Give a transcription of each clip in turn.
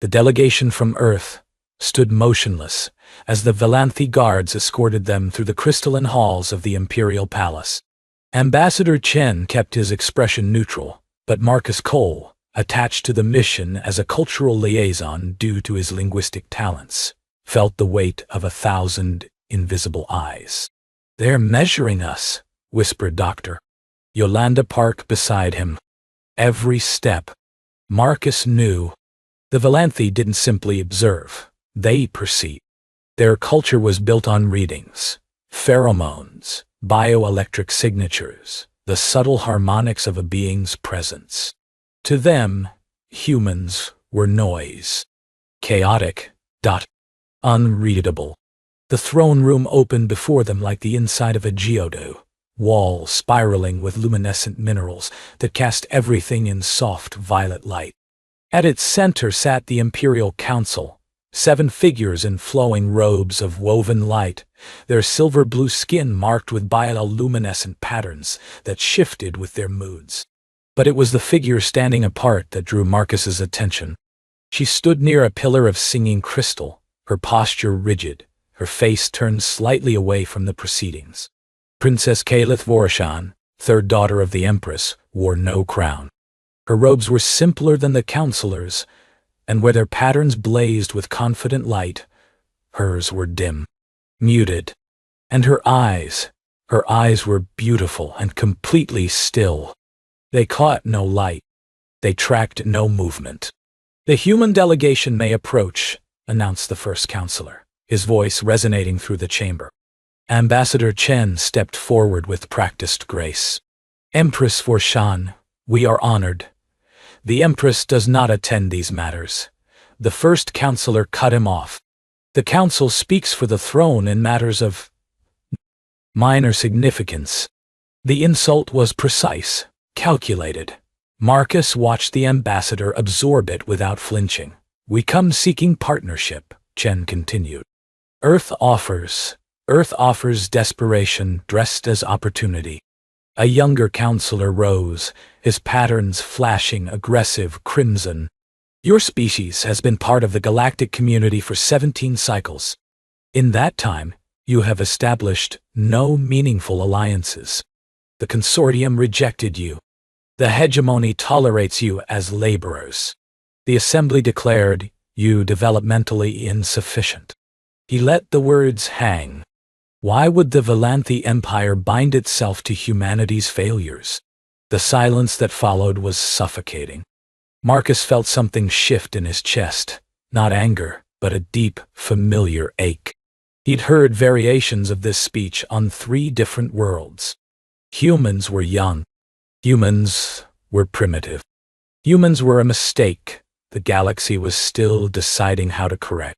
The delegation from Earth stood motionless as the Valanthi guards escorted them through the crystalline halls of the Imperial Palace. Ambassador Chen kept his expression neutral, but Marcus Cole, attached to the mission as a cultural liaison due to his linguistic talents, felt the weight of 1,000 invisible eyes. "They're measuring us," whispered Dr. Yolanda Park beside him. Every step, Marcus knew. The Valanthi didn't simply observe, they perceived. Their culture was built on readings, pheromones, bioelectric signatures, the subtle harmonics of a being's presence. To them, humans were noise. Chaotic, unreadable. The throne room opened before them like the inside of a geodo, walls spiraling with luminescent minerals that cast everything in soft violet light. At its center sat the Imperial Council, 7 figures in flowing robes of woven light, their silver-blue skin marked with bioluminescent patterns that shifted with their moods. But it was the figure standing apart that drew Marcus's attention. She stood near a pillar of singing crystal, her posture rigid, her face turned slightly away from the proceedings. Princess Kalith Vorashan, third daughter of the Empress, wore no crown. Her robes were simpler than the counselors', and where their patterns blazed with confident light, hers were dim, muted. And her eyes were beautiful and completely still. They caught no light. They tracked no movement. "The human delegation may approach," announced the first counselor, his voice resonating through the chamber. Ambassador Chen stepped forward with practiced grace. "Empress Vorashan, we are honored. The Empress does not attend these matters." The first counselor cut him off. "The council speaks for the throne in matters of minor significance." The insult was precise, calculated. Marcus watched the ambassador absorb it without flinching. "We come seeking partnership," Chen continued. Earth offers desperation dressed as opportunity." A younger counselor rose, his patterns flashing aggressive crimson. "Your species has been part of the galactic community for 17 cycles. In that time, you have established no meaningful alliances. The consortium rejected you. The hegemony tolerates you as laborers. The assembly declared you developmentally insufficient." He let the words hang. Why would the Valanthi Empire bind itself to humanity's failures? The silence that followed was suffocating. Marcus felt something shift in his chest, not anger, but a deep, familiar ache. He'd heard variations of this speech on 3 different worlds. Humans were young. Humans were primitive. Humans were a mistake the galaxy was still deciding how to correct.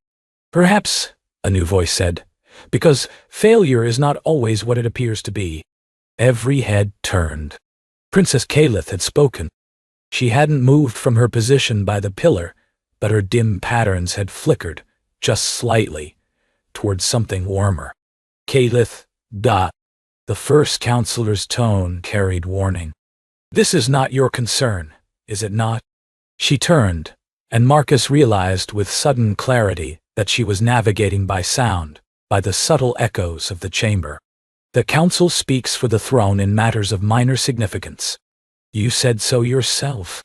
"Perhaps," a new voice said, "because failure is not always what it appears to be." Every head turned. Princess Kalith had spoken. She hadn't moved from her position by the pillar, but her dim patterns had flickered, just slightly, towards something warmer. "Kalith, . The first counselor's tone carried warning. "This is not your concern, is it not?" She turned, and Marcus realized with sudden clarity that she was navigating by sound, by the subtle echoes of the chamber. "The council speaks for the throne in matters of minor significance. You said so yourself.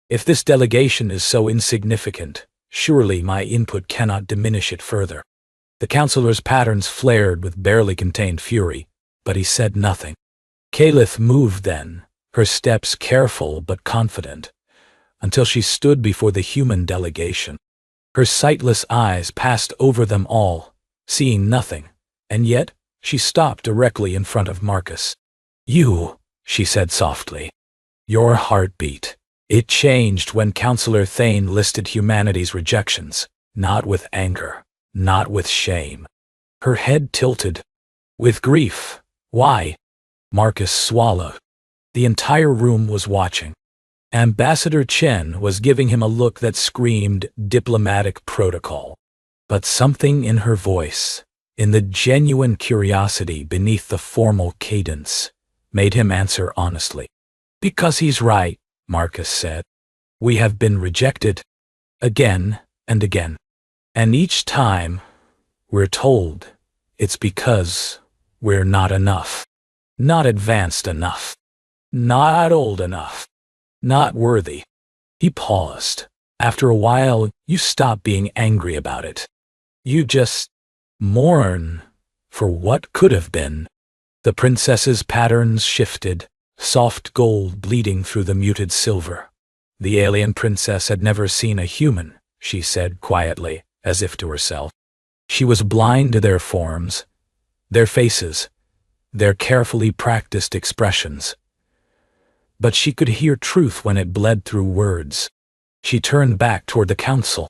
If this delegation is so insignificant, surely my input cannot diminish it further." The counselor's patterns flared with barely contained fury, but he said nothing. Kalith moved then, her steps careful but confident, until she stood before the human delegation. Her sightless eyes passed over them all, seeing nothing, and yet she stopped directly in front of Marcus. "You," she said softly. "Your heartbeat. It changed when Counselor Thane listed humanity's rejections, not with anger, not with shame." Her head tilted. "With grief. Why?" Marcus swallowed. The entire room was watching. Ambassador Chen was giving him a look that screamed diplomatic protocol. But something in her voice, in the genuine curiosity beneath the formal cadence, made him answer honestly. "Because he's right," Marcus said. "We have been rejected. Again, and again. And each time, we're told it's because we're not enough. Not advanced enough. Not old enough. Not worthy. He paused. After a while, you stop being angry about it. You just mourn for what could have been. The princess's patterns shifted, soft gold bleeding through the muted silver. The alien princess had never seen a human, she said quietly, as if to herself. She was blind to their forms, their faces, their carefully practiced expressions. But she could hear truth when it bled through words. She turned back toward the council.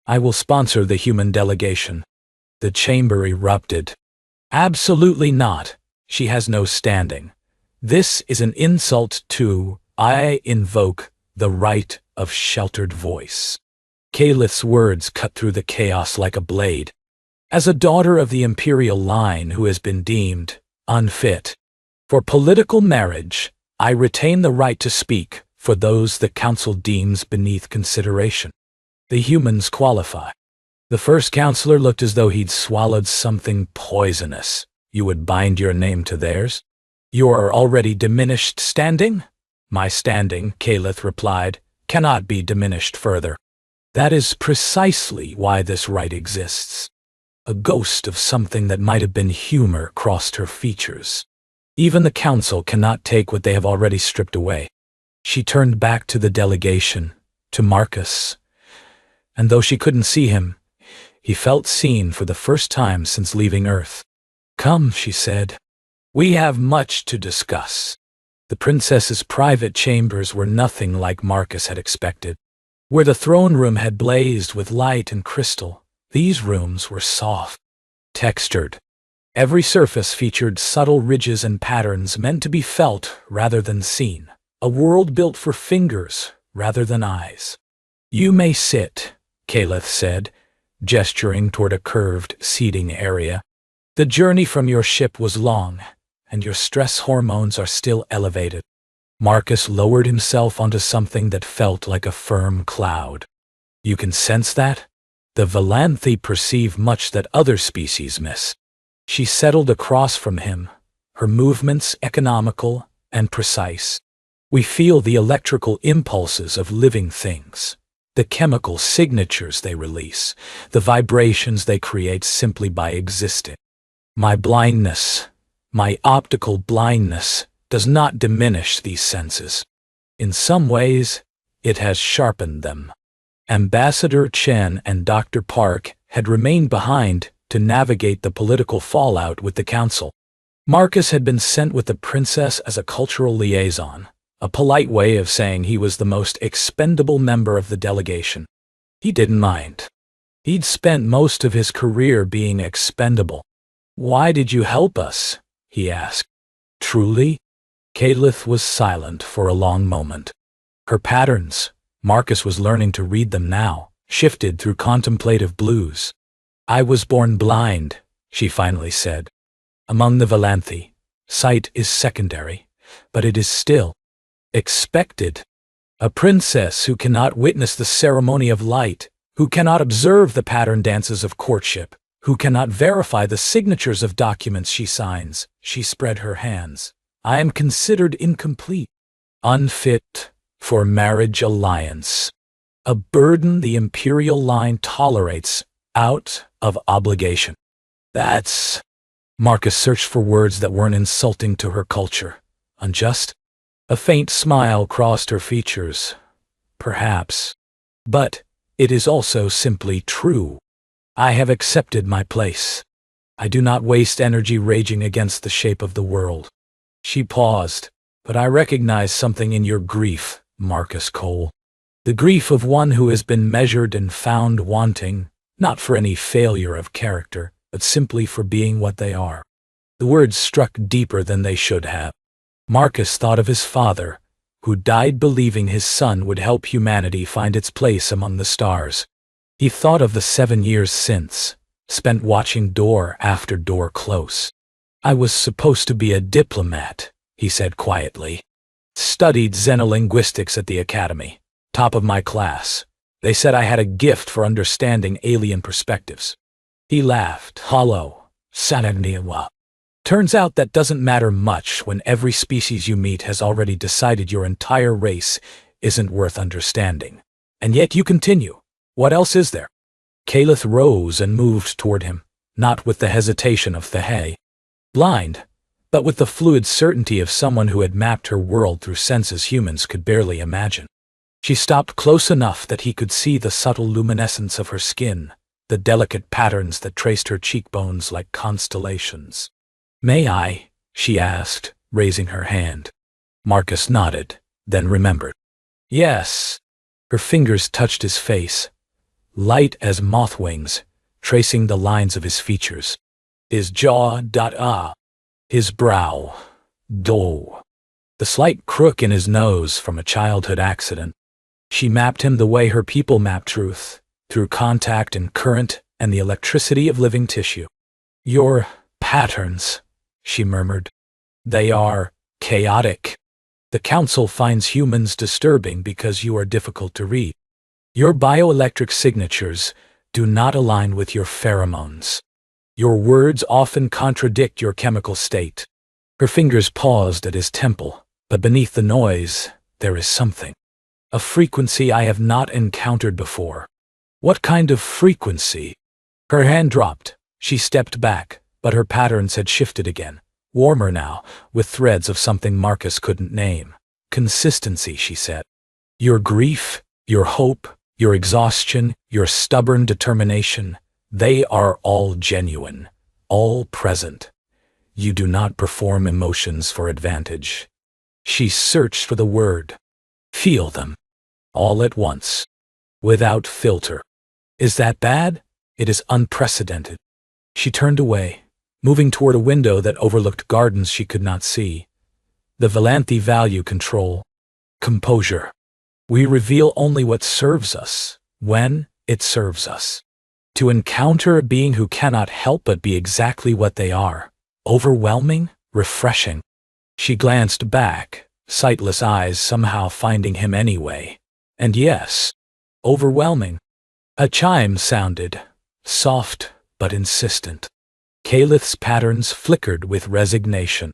I will sponsor the human delegation. The chamber erupted. Absolutely not. She has no standing. This is an insult to, I invoke the right of sheltered voice. Calith's words cut through the chaos like a blade. As a daughter of the imperial line who has been deemed unfit for political marriage, I retain the right to speak for those the council deems beneath consideration. The humans qualify. The first counselor looked as though he'd swallowed something poisonous. You would bind your name to theirs? Your already diminished standing? My standing, Calith replied, cannot be diminished further. That is precisely why this right exists. A ghost of something that might have been humor crossed her features. Even the council cannot take what they have already stripped away. She turned back to the delegation, to Marcus, and though she couldn't see him, he felt seen for the first time since leaving Earth. Come, she said. We have much to discuss. The princess's private chambers were nothing like Marcus had expected. Where the throne room had blazed with light and crystal, these rooms were soft, textured. Every surface featured subtle ridges and patterns meant to be felt rather than seen. A world built for fingers rather than eyes. You may sit, Calith said, gesturing toward a curved seating area. The journey from your ship was long, and your stress hormones are still elevated. Marcus lowered himself onto something that felt like a firm cloud. You can sense that? The Valanthi perceive much that other species miss. She settled across from him, her movements economical and precise. We feel the electrical impulses of living things, the chemical signatures they release, the vibrations they create simply by existing. My blindness, my optical blindness, does not diminish these senses. In some ways, it has sharpened them. Ambassador Chen and Dr. Park had remained behind to navigate the political fallout with the council. Marcus had been sent with the princess as a cultural liaison, a polite way of saying he was the most expendable member of the delegation. He didn't mind. He'd spent most of his career being expendable. Why did you help us? He asked. Truly? Calith was silent for a long moment. Her patterns, Marcus was learning to read them now, shifted through contemplative blues. I was born blind, she finally said. Among the Valanthi, sight is secondary, but it is still expected. A princess who cannot witness the ceremony of light, who cannot observe the pattern dances of courtship, who cannot verify the signatures of documents she signs, she spread her hands. I am considered incomplete, unfit for marriage alliance. A burden the imperial line tolerates out of obligation. That's... Marcus searched for words that weren't insulting to her culture. Unjust? A faint smile crossed her features. Perhaps. But it is also simply true. I have accepted my place. I do not waste energy raging against the shape of the world. She paused. But I recognize something in your grief, Marcus Cole. The grief of one who has been measured and found wanting, not for any failure of character, but simply for being what they are. The words struck deeper than they should have. Marcus thought of his father, who died believing his son would help humanity find its place among the stars. He thought of the 7 years since, spent watching door after door close. I was supposed to be a diplomat, he said quietly. Studied xenolinguistics at the academy, top of my class. They said I had a gift for understanding alien perspectives. He laughed, hollow, sananiwa. Turns out that doesn't matter much when every species you meet has already decided your entire race isn't worth understanding. And yet you continue. What else is there? Caliph rose and moved toward him, not with the hesitation of Thehei. Blind, but with the fluid certainty of someone who had mapped her world through senses humans could barely imagine. She stopped close enough that he could see the subtle luminescence of her skin, the delicate patterns that traced her cheekbones like constellations. "May I?" she asked, raising her hand. Marcus nodded, then remembered. "Yes." Her fingers touched his face, light as moth wings, tracing the lines of his features. His jaw, his brow, the slight crook in his nose from a childhood accident. She mapped him the way her people map truth, through contact and current and the electricity of living tissue. "Your patterns," she murmured. "They are chaotic. The Council finds humans disturbing because you are difficult to read. Your bioelectric signatures do not align with your pheromones. Your words often contradict your chemical state." Her fingers paused at his temple, but beneath the noise, there is something. A frequency I have not encountered before. What kind of frequency? Her hand dropped. She stepped back, but her patterns had shifted again, warmer now, with threads of something Marcus couldn't name. "Consistency," she said. "Your grief, your hope, your exhaustion, your stubborn determination, they are all genuine, all present. You do not perform emotions for advantage." She searched for the word. "Feel them. All at once. Without filter." "Is that bad?" "It is unprecedented." She turned away, moving toward a window that overlooked gardens she could not see. The Valanthi value control. Composure. We reveal only what serves us, when it serves us. To encounter a being who cannot help but be exactly what they are. Overwhelming, refreshing. She glanced back, sightless eyes somehow finding him anyway. And yes, overwhelming. A chime sounded, soft but insistent. Calith's patterns flickered with resignation.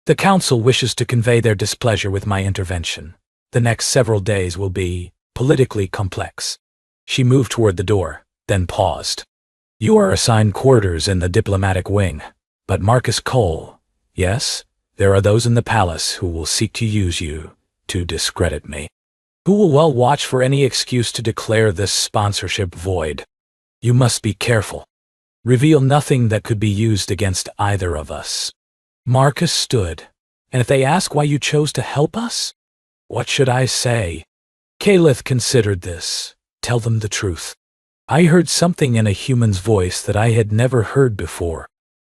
"The Council wishes to convey their displeasure with my intervention. The next several days will be politically complex." She moved toward the door, then paused. "You are assigned quarters in the diplomatic wing, but Marcus Cole, yes, there are those in the palace who will seek to use you to discredit me. Who will well watch for any excuse to declare this sponsorship void. You must be careful. Reveal nothing that could be used against either of us." Marcus stood. "And if they ask why you chose to help us?" "What should I say?" Caliph considered this. "Tell them the truth. I heard something in a human's voice that I had never heard before.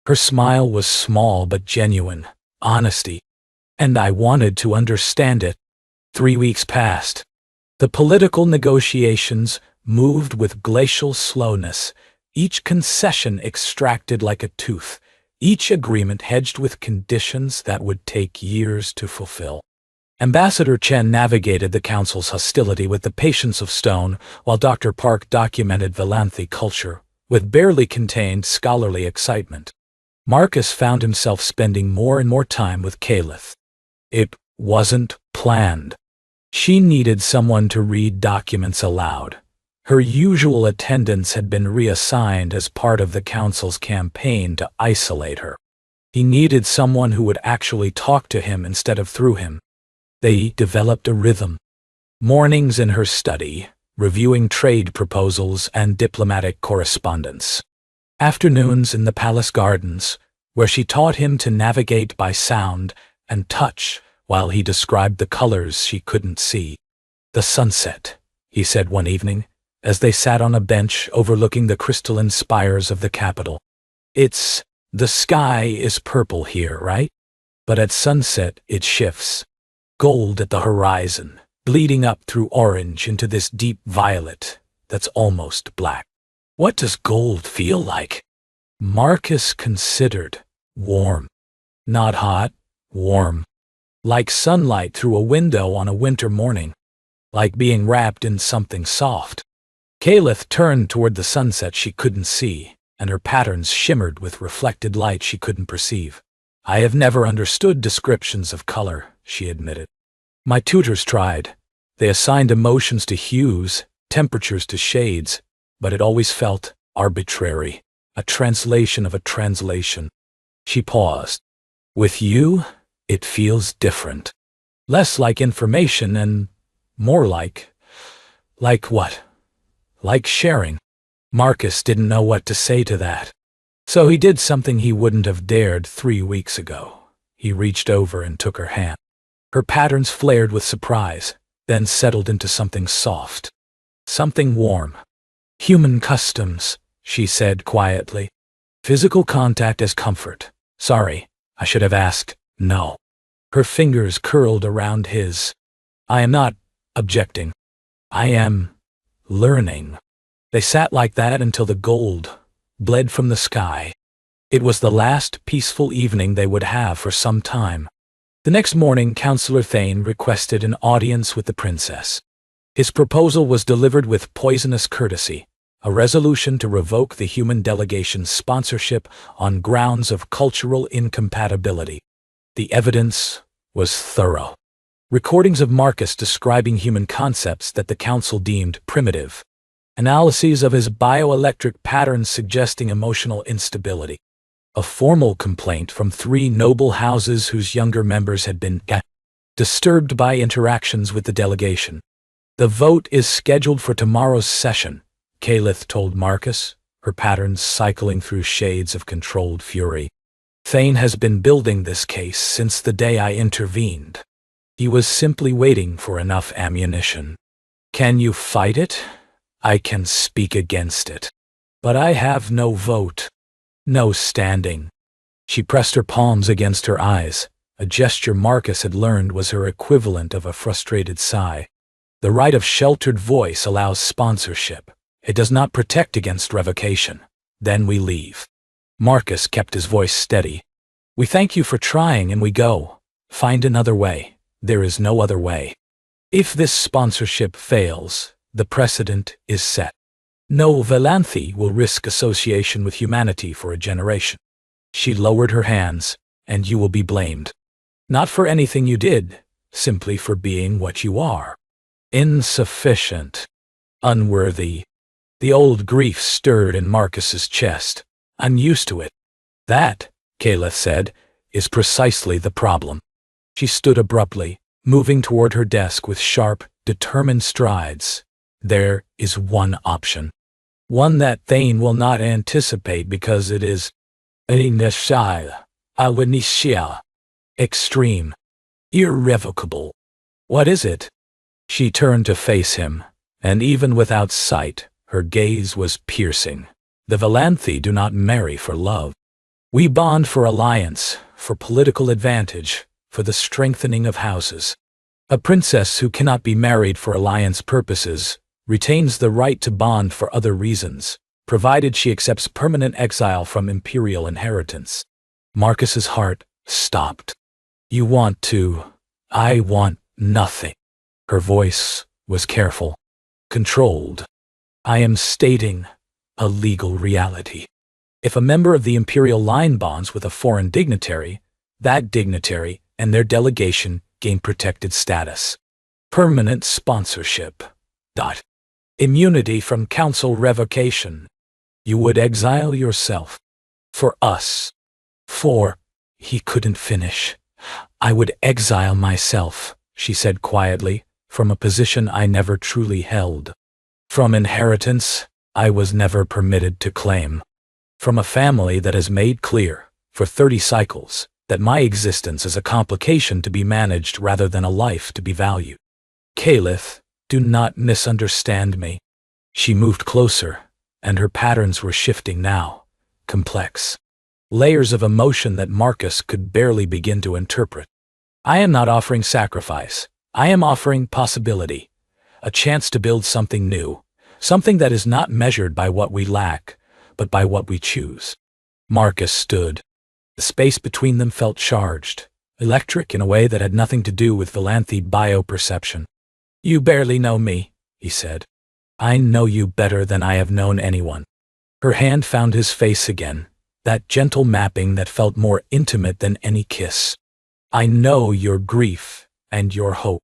Her smile was small but genuine, honesty. And I wanted to understand it." 3 weeks passed. The political negotiations moved with glacial slowness, each concession extracted like a tooth, each agreement hedged with conditions that would take years to fulfill. Ambassador Chen navigated the Council's hostility with the patience of stone, while Dr. Park documented Valanthi culture with barely contained scholarly excitement. Marcus found himself spending more and more time with Caliph. It wasn't planned. She needed someone to read documents aloud. Her usual attendance had been reassigned as part of the Council's campaign to isolate her. He needed someone who would actually talk to him instead of through him. They developed a rhythm. Mornings in her study, reviewing trade proposals and diplomatic correspondence. Afternoons in the palace gardens, where she taught him to navigate by sound and touch while he described the colors she couldn't see. "The sunset," he said one evening, as they sat on a bench overlooking the crystalline spires of the capital. The sky is purple here, right? But at sunset it shifts. Gold at the horizon, bleeding up through orange into this deep violet that's almost black. What does gold feel like?" Marcus considered. Warm. Not hot, warm. Like sunlight through a window on a winter morning. Like being wrapped in something soft. Caliph turned toward the sunset she couldn't see, and her patterns shimmered with reflected light she couldn't perceive. I have never understood descriptions of color, she admitted. My tutors tried. They assigned emotions to hues, temperatures to shades, but it always felt arbitrary, a translation of a translation. She paused. With you, it feels different. Less like information and more like what? Like sharing. Marcus didn't know what to say to that. So he did something he wouldn't have dared 3 weeks ago. He reached over and took her hand. Her patterns flared with surprise, then settled into something soft. Something warm. Human customs, she said quietly. Physical contact as comfort. Sorry, I should have asked. No. Her fingers curled around his. I am not objecting. I am learning. They sat like that until the gold bled from the sky. It was the last peaceful evening they would have for some time. The next morning, Counselor Thane requested an audience with the princess. His proposal was delivered with poisonous courtesy, a resolution to revoke the human delegation's sponsorship on grounds of cultural incompatibility. The evidence was thorough. Recordings of Marcus describing human concepts that the council deemed primitive. Analyses of his bioelectric patterns suggesting emotional instability. A formal complaint from 3 noble houses whose younger members had been disturbed by interactions with the delegation. The vote is scheduled for tomorrow's session, Caliph told Marcus, her patterns cycling through shades of controlled fury. Thane has been building this case since the day I intervened. He was simply waiting for enough ammunition. Can you fight it? I can speak against it. But I have no vote. No standing. She pressed her palms against her eyes, a gesture Marcus had learned was her equivalent of a frustrated sigh. The right of sheltered voice allows sponsorship. It does not protect against revocation. Then we leave. Marcus kept his voice steady. We thank you for trying and we go. Find another way. There is no other way. If this sponsorship fails, the precedent is set. No Valanthi will risk association with humanity for a generation. She lowered her hands, and you will be blamed. Not for anything you did, simply for being what you are. Insufficient. Unworthy. The old grief stirred in Marcus's chest. I'm used to it. That, Caliph said, is precisely the problem. She stood abruptly, moving toward her desk with sharp, determined strides. There is one option. One that Thane will not anticipate because it is extreme, irrevocable. What is it? She turned to face him, and even without sight, her gaze was piercing. The Valanthi do not marry for love. We bond for alliance, for political advantage, for the strengthening of houses. A princess who cannot be married for alliance purposes retains the right to bond for other reasons, provided she accepts permanent exile from imperial inheritance. Marcus's heart stopped. You want to. I want nothing. Her voice was careful, controlled. I am stating a legal reality. If a member of the imperial line bonds with a foreign dignitary, that dignitary and their delegation gain protected status. Permanent sponsorship. Immunity from council revocation. You would exile yourself. For us. He couldn't finish. I would exile myself, she said quietly, from a position I never truly held. From inheritance, I was never permitted to claim. From a family that has made clear, for 30 cycles, that my existence is a complication to be managed rather than a life to be valued. Caliph, do not misunderstand me. She moved closer, and her patterns were shifting now, complex. Layers of emotion that Marcus could barely begin to interpret. I am not offering sacrifice. I am offering possibility. A chance to build something new. Something that is not measured by what we lack, but by what we choose. Marcus stood. The space between them felt charged, electric in a way that had nothing to do with Valanthi bioperception. You barely know me, he said. I know you better than I have known anyone. Her hand found his face again, that gentle mapping that felt more intimate than any kiss. I know your grief and your hope.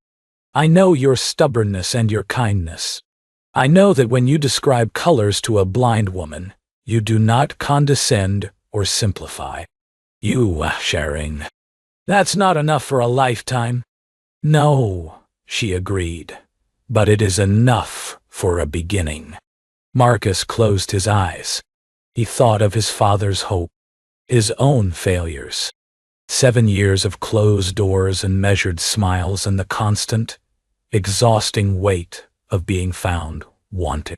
I know your stubbornness and your kindness. I know that when you describe colors to a blind woman, you do not condescend or simplify. You, sharing. That's not enough for a lifetime. No, she agreed, but it is enough for a beginning. Marcus closed his eyes. He thought of his father's hope, his own failures. 7 years of closed doors and measured smiles and the constant, exhausting weight of being found wanting.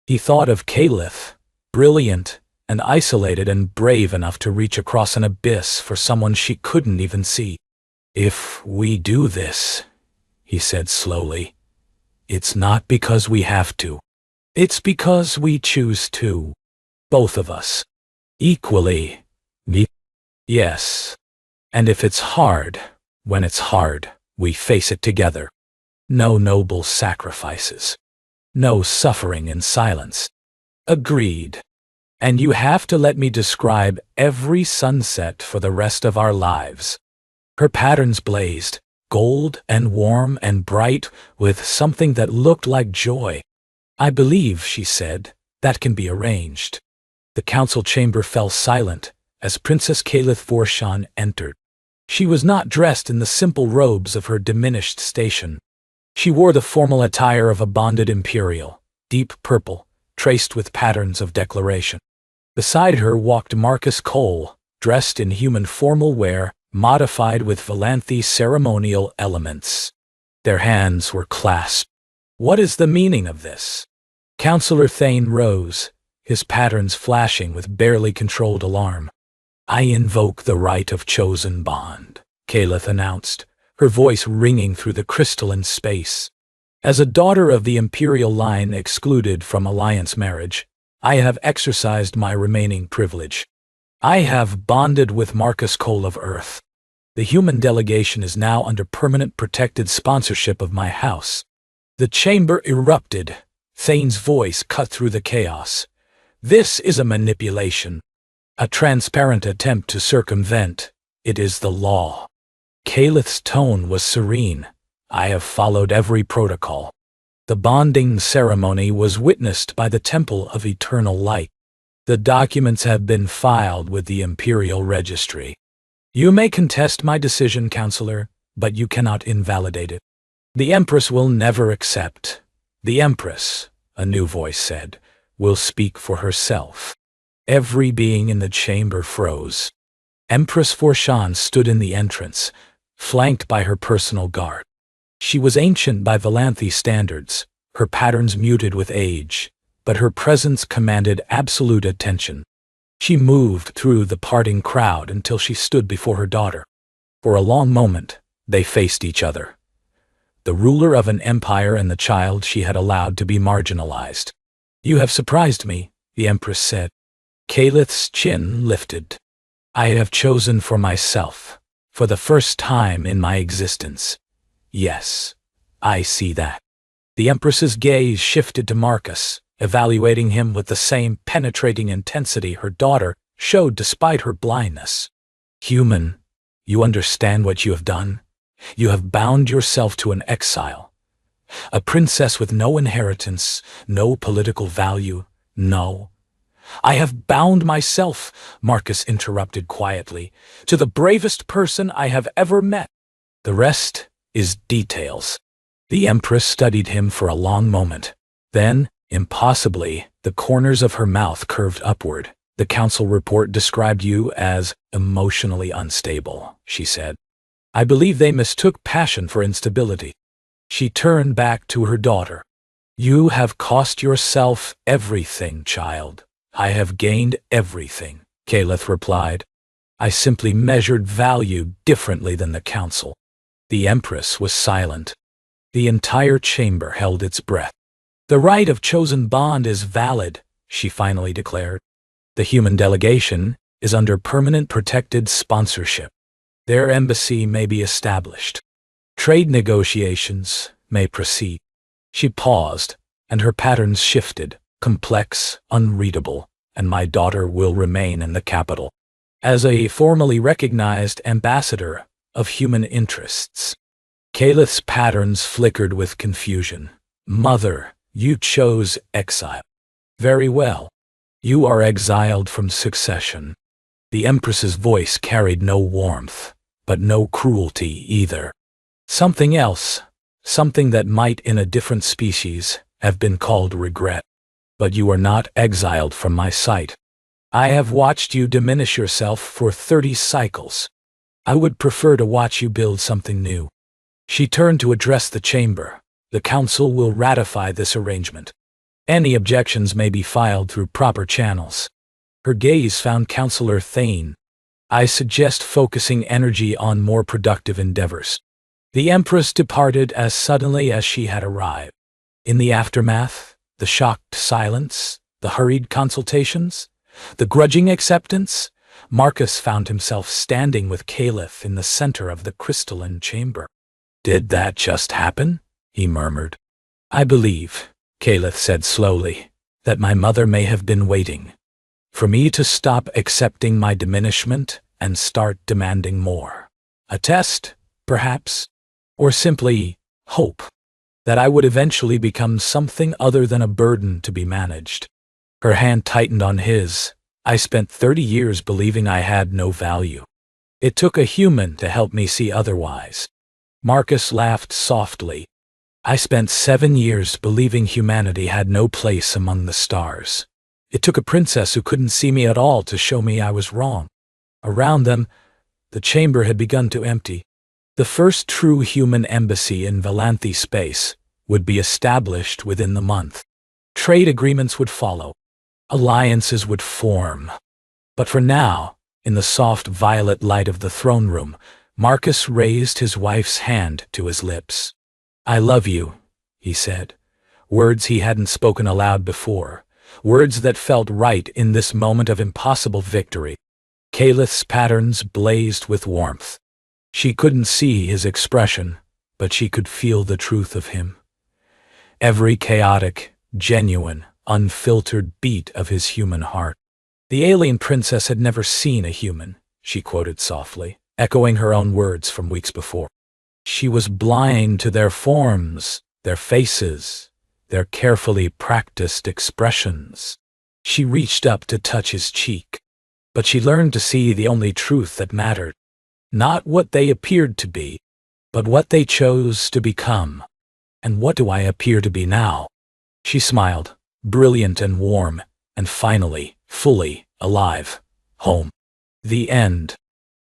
He thought of Caliph, brilliant and isolated and brave enough to reach across an abyss for someone she couldn't even see. If we do this, he said slowly, it's not because we have to. It's because we choose to. Both of us. Equally. Yes. And if it's hard, when it's hard, we face it together. No noble sacrifices. No suffering in silence. Agreed. And you have to let me describe every sunset for the rest of our lives. Her patterns blazed, gold and warm and bright, with something that looked like joy. I believe, she said, that can be arranged. The council chamber fell silent as Princess Caliph Vorshan entered. She was not dressed in the simple robes of her diminished station. She wore the formal attire of a bonded imperial, deep purple, traced with patterns of declaration. Beside her walked Marcus Cole, dressed in human formal wear, modified with Valanthi ceremonial elements. Their hands were clasped. What is the meaning of this? Counselor Thane rose, his patterns flashing with barely controlled alarm. I invoke the right of chosen bond, Caliph announced, her voice ringing through the crystalline space. As a daughter of the imperial line excluded from alliance marriage, I have exercised my remaining privilege. I have bonded with Marcus Cole of Earth. The human delegation is now under permanent protected sponsorship of my house. The chamber erupted. Thane's voice cut through the chaos. This is a manipulation. A transparent attempt to circumvent. It is the law. Caliph's tone was serene. I have followed every protocol. The bonding ceremony was witnessed by the Temple of Eternal Light. The documents have been filed with the Imperial Registry. You may contest my decision, Counselor, but you cannot invalidate it. The Empress will never accept. The Empress, a new voice said, will speak for herself. Every being in the chamber froze. Empress Vorshan stood in the entrance, flanked by her personal guard. She was ancient by Valanthi standards, her patterns muted with age, but her presence commanded absolute attention. She moved through the parting crowd until she stood before her daughter. For a long moment, they faced each other. The ruler of an empire and the child she had allowed to be marginalized. You have surprised me, the Empress said. Caliph's chin lifted. I have chosen for myself, for the first time in my existence. Yes, I see that. The Empress's gaze shifted to Marcus, evaluating him with the same penetrating intensity her daughter showed despite her blindness. Human, you understand what you have done? You have bound yourself to an exile. A princess with no inheritance, no political value, no. I have bound myself, Marcus interrupted quietly, to the bravest person I have ever met. The rest is details. The Empress studied him for a long moment. Then, impossibly, the corners of her mouth curved upward. The council report described you as emotionally unstable, she said. I believe they mistook passion for instability. She turned back to her daughter. You have cost yourself everything, child. I have gained everything, Caliph replied. I simply measured value differently than the council. The Empress was silent. The entire chamber held its breath. The right of chosen bond is valid, she finally declared. The human delegation is under permanent protected sponsorship. Their embassy may be established. Trade negotiations may proceed. She paused, and her patterns shifted, complex, unreadable, and my daughter will remain in the capital as a formally recognized ambassador of human interests. Calith's patterns flickered with confusion. Mother, you chose exile. Very well. You are exiled from succession. The Empress's voice carried no warmth, but no cruelty either. Something else, something that might in a different species have been called regret. But you are not exiled from my sight. I have watched you diminish yourself for 30 cycles. I would prefer to watch you build something new. She turned to address the chamber. The council will ratify this arrangement. Any objections may be filed through proper channels. Her gaze found Councillor Thane. I suggest focusing energy on more productive endeavors. The Empress departed as suddenly as she had arrived. In the aftermath, the shocked silence, the hurried consultations, the grudging acceptance, Marcus found himself standing with Caliph in the center of the crystalline chamber. Did that just happen? He murmured. I believe, Caliph said slowly, that my mother may have been waiting for me to stop accepting my diminishment and start demanding more. A test, perhaps, or simply hope that I would eventually become something other than a burden to be managed. Her hand tightened on his. I spent 30 years believing I had no value. It took a human to help me see otherwise. Marcus laughed softly. I spent 7 years believing humanity had no place among the stars. It took a princess who couldn't see me at all to show me I was wrong. Around them, the chamber had begun to empty. The first true human embassy in Valanthi space would be established within the month. Trade agreements would follow. Alliances would form. But for now, in the soft violet light of the throne room, Marcus raised his wife's hand to his lips. I love you, he said. Words he hadn't spoken aloud before. Words that felt right in this moment of impossible victory. Calith's patterns blazed with warmth. She couldn't see his expression, but she could feel the truth of him. Every chaotic, genuine, unfiltered beat of his human heart. The alien princess had never seen a human, she quoted softly, echoing her own words from weeks before. She was blind to their forms, their faces, their carefully practiced expressions. She reached up to touch his cheek, but she learned to see the only truth that mattered. Not what they appeared to be, but what they chose to become. And what do I appear to be now? She smiled, brilliant and warm, and finally, fully alive. Home. The end.